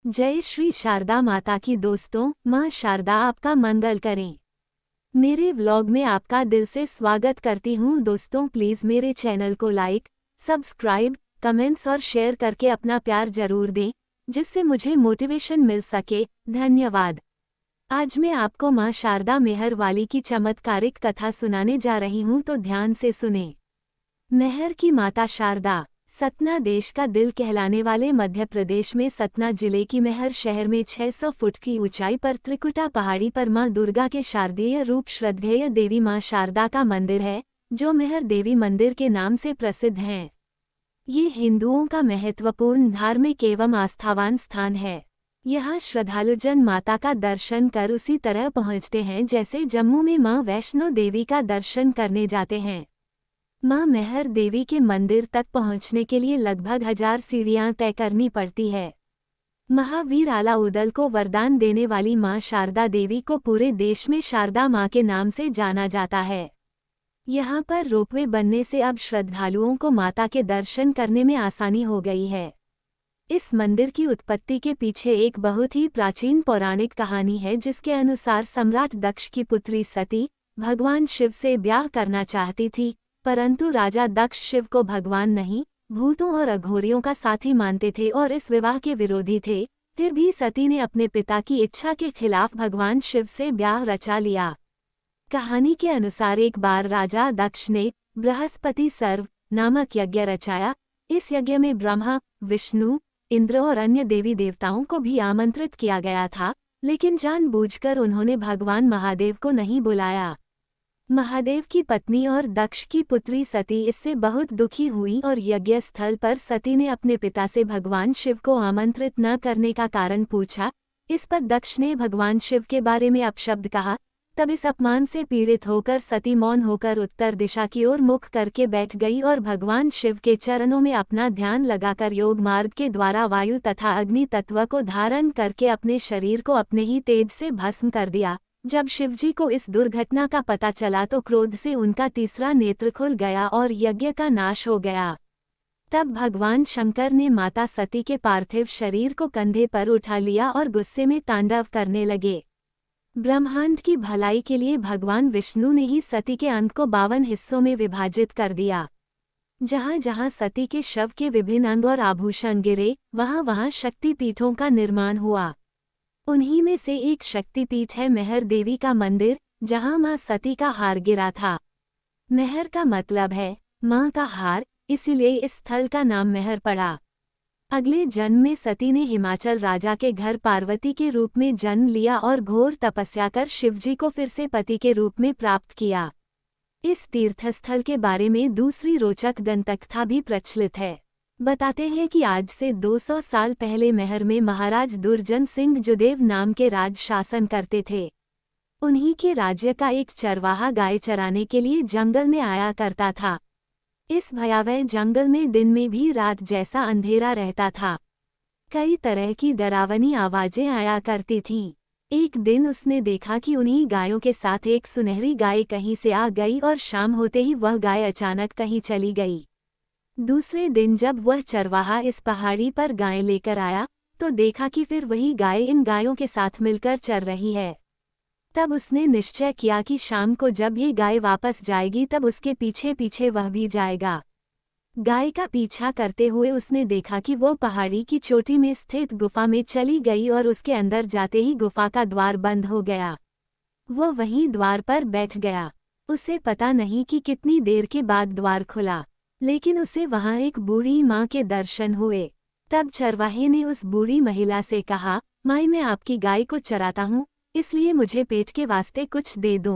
जय श्री शारदा माता की। दोस्तों, माँ शारदा आपका मंगल करें। मेरे व्लॉग में आपका दिल से स्वागत करती हूँ। दोस्तों, प्लीज़ मेरे चैनल को लाइक, सब्सक्राइब, कमेंट्स और शेयर करके अपना प्यार जरूर दें, जिससे मुझे मोटिवेशन मिल सके। धन्यवाद। आज मैं आपको माँ शारदा मेहर वाली की चमत्कारिक कथा सुनाने जा रही हूँ, तो ध्यान से सुनें। मेहर की माता शारदा। सतना देश का दिल कहलाने वाले मध्य प्रदेश में सतना जिले की मेहर शहर में 600 फुट की ऊंचाई पर त्रिकुटा पहाड़ी पर मां दुर्गा के शारदीय रूप श्रद्धेय देवी मां शारदा का मंदिर है, जो मेहर देवी मंदिर के नाम से प्रसिद्ध है। ये हिंदुओं का महत्वपूर्ण धार्मिक एवं आस्थावान स्थान है। यहाँ श्रद्धालुजन माता का दर्शन कर उसी तरह पहुँचते हैं जैसे जम्मू में मां वैष्णो देवी का दर्शन करने जाते हैं। मां मेहर देवी के मंदिर तक पहुंचने के लिए लगभग 1000 सीढ़ियां तय करनी पड़ती है। महावीर आलाउदल को वरदान देने वाली मां शारदा देवी को पूरे देश में शारदा मां के नाम से जाना जाता है। यहां पर रोपवे बनने से अब श्रद्धालुओं को माता के दर्शन करने में आसानी हो गई है। इस मंदिर की उत्पत्ति के पीछे एक बहुत ही प्राचीन पौराणिक कहानी है, जिसके अनुसार सम्राट दक्ष की पुत्री सती भगवान शिव से ब्याह करना चाहती थी, परंतु राजा दक्ष शिव को भगवान नहीं, भूतों और अघोरियों का साथी मानते थे और इस विवाह के विरोधी थे। फिर भी सती ने अपने पिता की इच्छा के खिलाफ भगवान शिव से ब्याह रचा लिया। कहानी के अनुसार एक बार राजा दक्ष ने बृहस्पति सर्व नामक यज्ञ रचाया। इस यज्ञ में ब्रह्मा, विष्णु, इंद्र और अन्य देवी देवताओं को भी आमंत्रित किया गया था, लेकिन जानबूझकर उन्होंने भगवान महादेव को नहीं बुलाया। महादेव की पत्नी और दक्ष की पुत्री सती इससे बहुत दुखी हुई और यज्ञ स्थल पर सती ने अपने पिता से भगवान शिव को आमंत्रित न करने का कारण पूछा। इस पर दक्ष ने भगवान शिव के बारे में अपशब्द कहा। तब इस अपमान से पीड़ित होकर सती मौन होकर उत्तर दिशा की ओर मुख करके बैठ गई और भगवान शिव के चरणों में अपना ध्यान लगाकर योग मार्ग के द्वारा वायु तथा अग्नि तत्व को धारण करके अपने शरीर को अपने ही तेज से भस्म कर दिया। जब शिवजी को इस दुर्घटना का पता चला तो क्रोध से उनका तीसरा नेत्र खुल गया और यज्ञ का नाश हो गया। तब भगवान शंकर ने माता सती के पार्थिव शरीर को कंधे पर उठा लिया और गुस्से में तांडव करने लगे। ब्रह्मांड की भलाई के लिए भगवान विष्णु ने ही सती के अंग को 52 हिस्सों में विभाजित कर दिया। जहाँ जहाँ सती के शव के विभिन्न अंग और आभूषण गिरे, वहाँ वहाँ शक्तिपीठों का निर्माण हुआ। उन्हीं में से एक शक्तिपीठ है मेहर देवी का मंदिर, जहां मां सती का हार गिरा था। मेहर का मतलब है मां का हार, इसीलिए इस स्थल का नाम मेहर पड़ा। अगले जन्म में सती ने हिमाचल राजा के घर पार्वती के रूप में जन्म लिया और घोर तपस्या कर शिवजी को फिर से पति के रूप में प्राप्त किया। इस तीर्थस्थल के बारे में दूसरी रोचक दंतकथा भी प्रचलित है। बताते हैं कि आज से 200 साल पहले मेहर में महाराज दुर्जन सिंह जुदेव नाम के राज शासन करते थे। उन्हीं के राज्य का एक चरवाहा गाय चराने के लिए जंगल में आया करता था। इस भयावह जंगल में दिन में भी रात जैसा अंधेरा रहता था। कई तरह की डरावनी आवाजें आया करती थीं। एक दिन उसने देखा कि उन्हीं गायों के साथ एक सुनहरी गाय कहीं से आ गई और शाम होते ही वह गाय अचानक कहीं चली गई। दूसरे दिन जब वह चरवाहा इस पहाड़ी पर गाय लेकर आया, तो देखा कि फिर वही गाय इन गायों के साथ मिलकर चर रही है। तब उसने निश्चय किया कि शाम को जब ये गाय वापस जाएगी तब उसके पीछे पीछे वह भी जाएगा। गाय का पीछा करते हुए उसने देखा कि वो पहाड़ी की चोटी में स्थित गुफा में चली गई और उसके अंदर जाते ही गुफा का द्वार बंद हो गया। वो वहीं द्वार पर बैठ गया। उसे पता नहीं कि कितनी देर के बाद द्वार खुला, लेकिन उसे वहां एक बूढ़ी माँ के दर्शन हुए। तब चरवाहे ने उस बूढ़ी महिला से कहा, माई, मैं आपकी गाय को चराता हूँ, इसलिए मुझे पेट के वास्ते कुछ दे दो।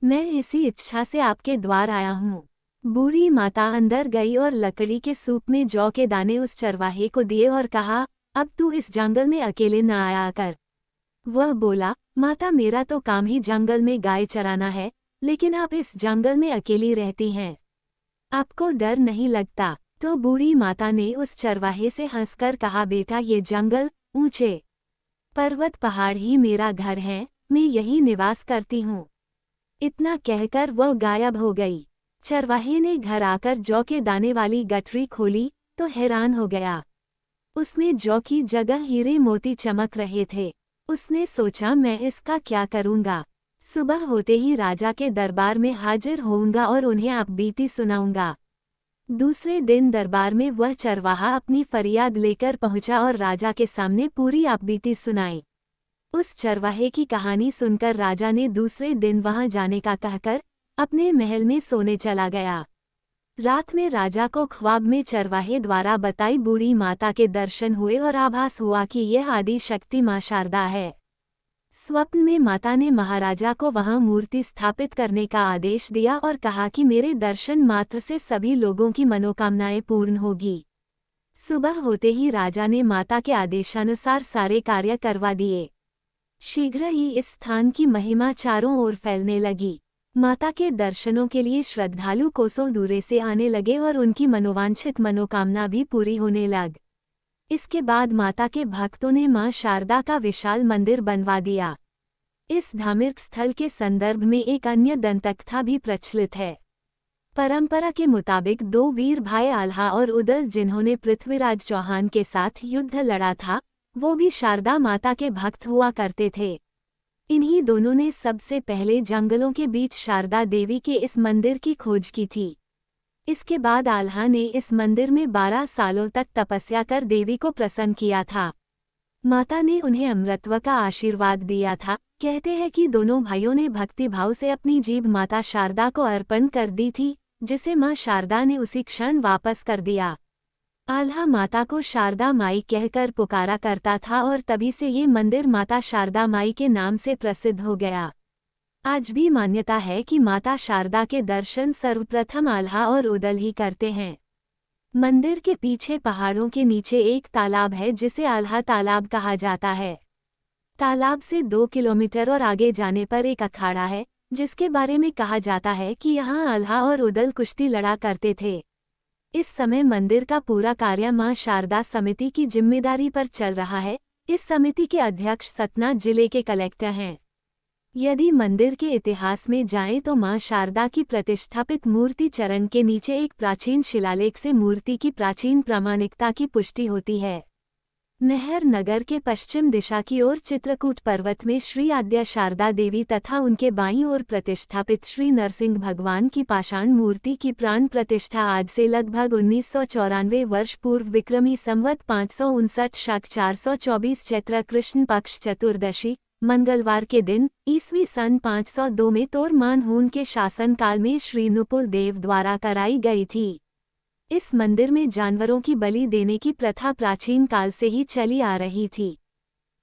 मैं इसी इच्छा से आपके द्वार आया हूँ। बूढ़ी माता अंदर गई और लकड़ी के सूप में जौ के दाने उस चरवाहे को दिए और कहा, अब तू इस जंगल में अकेले न आया कर। वह बोला, माता, मेरा तो काम ही जंगल में गाय चराना है, लेकिन आप इस जंगल में अकेली रहती हैं, आपको डर नहीं लगता? तो बूढ़ी माता ने उस चरवाहे से हंसकर कहा, बेटा, ये जंगल, ऊंचे पर्वत पहाड़ ही मेरा घर है, मैं यही निवास करती हूँ। इतना कहकर वह गायब हो गई। चरवाहे ने घर आकर जौ के दाने वाली गठरी खोली तो हैरान हो गया। उसमें जौ की जगह हीरे मोती चमक रहे थे। उसने सोचा, मैं इसका क्या करूँगा। सुबह होते ही राजा के दरबार में हाजिर होऊंगा और उन्हें आपबीती सुनाऊंगा। दूसरे दिन दरबार में वह चरवाहा अपनी फरियाद लेकर पहुंचा और राजा के सामने पूरी आपबीती सुनाई। उस चरवाहे की कहानी सुनकर राजा ने दूसरे दिन वहां जाने का कहकर अपने महल में सोने चला गया। रात में राजा को ख्वाब में चरवाहे द्वारा बताई बूढ़ी माता के दर्शन हुए और आभास हुआ कि यह आदि शक्ति मां शारदा है। स्वप्न में माता ने महाराजा को वहां मूर्ति स्थापित करने का आदेश दिया और कहा कि मेरे दर्शन मात्र से सभी लोगों की मनोकामनाएं पूर्ण होगी। सुबह होते ही राजा ने माता के आदेशानुसार सारे कार्य करवा दिए। शीघ्र ही इस स्थान की महिमा चारों ओर फैलने लगी। माता के दर्शनों के लिए श्रद्धालु कोसों दूर से आने लगे और उनकी मनोवांछित मनोकामना भी पूरी होने लग। इसके बाद माता के भक्तों ने मां शारदा का विशाल मंदिर बनवा दिया। इस धार्मिक स्थल के संदर्भ में एक अन्य दंतकथा भी प्रचलित है। परंपरा के मुताबिक दो वीर भाई आल्हा और उदल, जिन्होंने पृथ्वीराज चौहान के साथ युद्ध लड़ा था, वो भी शारदा माता के भक्त हुआ करते थे। इन्हीं दोनों ने सबसे पहले जंगलों के बीच शारदा देवी के इस मंदिर की खोज की थी। इसके बाद आल्हा ने इस मंदिर में 12 सालों तक तपस्या कर देवी को प्रसन्न किया था। माता ने उन्हें अमृतत्व का आशीर्वाद दिया था। कहते हैं कि दोनों भाइयों ने भक्तिभाव से अपनी जीभ माता शारदा को अर्पण कर दी थी, जिसे मां शारदा ने उसी क्षण वापस कर दिया। आल्हा माता को शारदा माई कहकर पुकारा करता था और तभी से ये मंदिर माता शारदा माई के नाम से प्रसिद्ध हो गया। आज भी मान्यता है कि माता शारदा के दर्शन सर्वप्रथम आल्हा और उदल ही करते हैं। मंदिर के पीछे पहाड़ों के नीचे एक तालाब है जिसे आल्हा तालाब कहा जाता है। तालाब से 2 किलोमीटर और आगे जाने पर एक अखाड़ा है, जिसके बारे में कहा जाता है कि यहाँ आल्हा और उदल कुश्ती लड़ा करते थे। इस समय मंदिर का पूरा कार्य मां शारदा समिति की जिम्मेदारी पर चल रहा है। इस समिति के अध्यक्ष सतना जिले के कलेक्टर हैं। यदि मंदिर के इतिहास में जाएं तो मां शारदा की प्रतिष्ठापित मूर्ति चरण के नीचे एक प्राचीन शिलालेख से मूर्ति की प्राचीन प्रामाणिकता की पुष्टि होती है। मेहर नगर के पश्चिम दिशा की ओर चित्रकूट पर्वत में श्री आद्य शारदा देवी तथा उनके बाईं ओर प्रतिष्ठापित श्री नरसिंह भगवान की पाषाण मूर्ति की प्राण प्रतिष्ठा आज से लगभग 1994 वर्ष पूर्व विक्रमी संवत 559 शक 424 चैत्र कृष्ण पक्ष चतुर्दशी मंगलवार के दिन ईस्वी सन 502 में तोरमानहून के शासनकाल में श्री नुपुल देव द्वारा कराई गई थी। इस मंदिर में जानवरों की बलि देने की प्रथा प्राचीन काल से ही चली आ रही थी,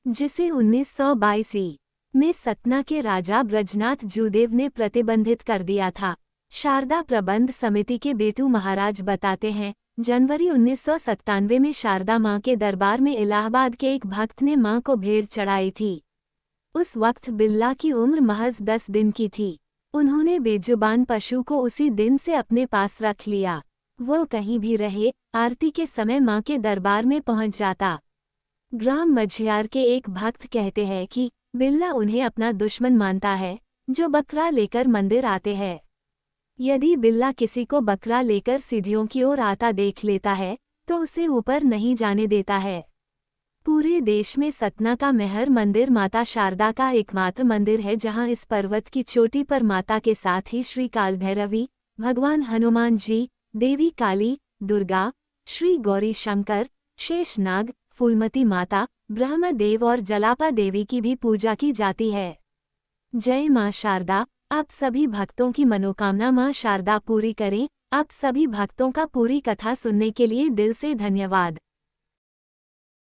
जिसे 1922 में सतना के राजा ब्रजनाथ जूदेव ने प्रतिबंधित कर दिया था। शारदा प्रबंध समिति के बेटू महाराज बताते हैं, जनवरी 1997 में शारदा मां के दरबार में इलाहाबाद के एक भक्त ने मां को भेड़ चढ़ाई थी। उस वक्त बिल्ला की उम्र महज 10 दिन की थी। उन्होंने बेजुबान पशु को उसी दिन से अपने पास रख लिया। वो कहीं भी रहे, आरती के समय मां के दरबार में पहुंच जाता। ग्राम मझियार के एक भक्त कहते हैं कि बिल्ला उन्हें अपना दुश्मन मानता है, जो बकरा लेकर मंदिर आते हैं। यदि बिल्ला किसी को बकरा लेकर सीढ़ियों की ओर आता देख लेता है, तो उसे ऊपर नहीं जाने देता है। पूरे देश में सतना का मेहर मंदिर माता शारदा का एकमात्र मंदिर है, जहां इस पर्वत की चोटी पर माता के साथ ही श्री काल भैरवी, भगवान हनुमान जी, देवी काली, दुर्गा, श्री गौरी शंकर, शेषनाग, फूलमती माता, ब्रह्मदेव और जलापा देवी की भी पूजा की जाती है। जय मां शारदा। आप सभी भक्तों की मनोकामना मां शारदा पूरी करें। आप सभी भक्तों का पूरी कथा सुनने के लिए दिल से धन्यवाद।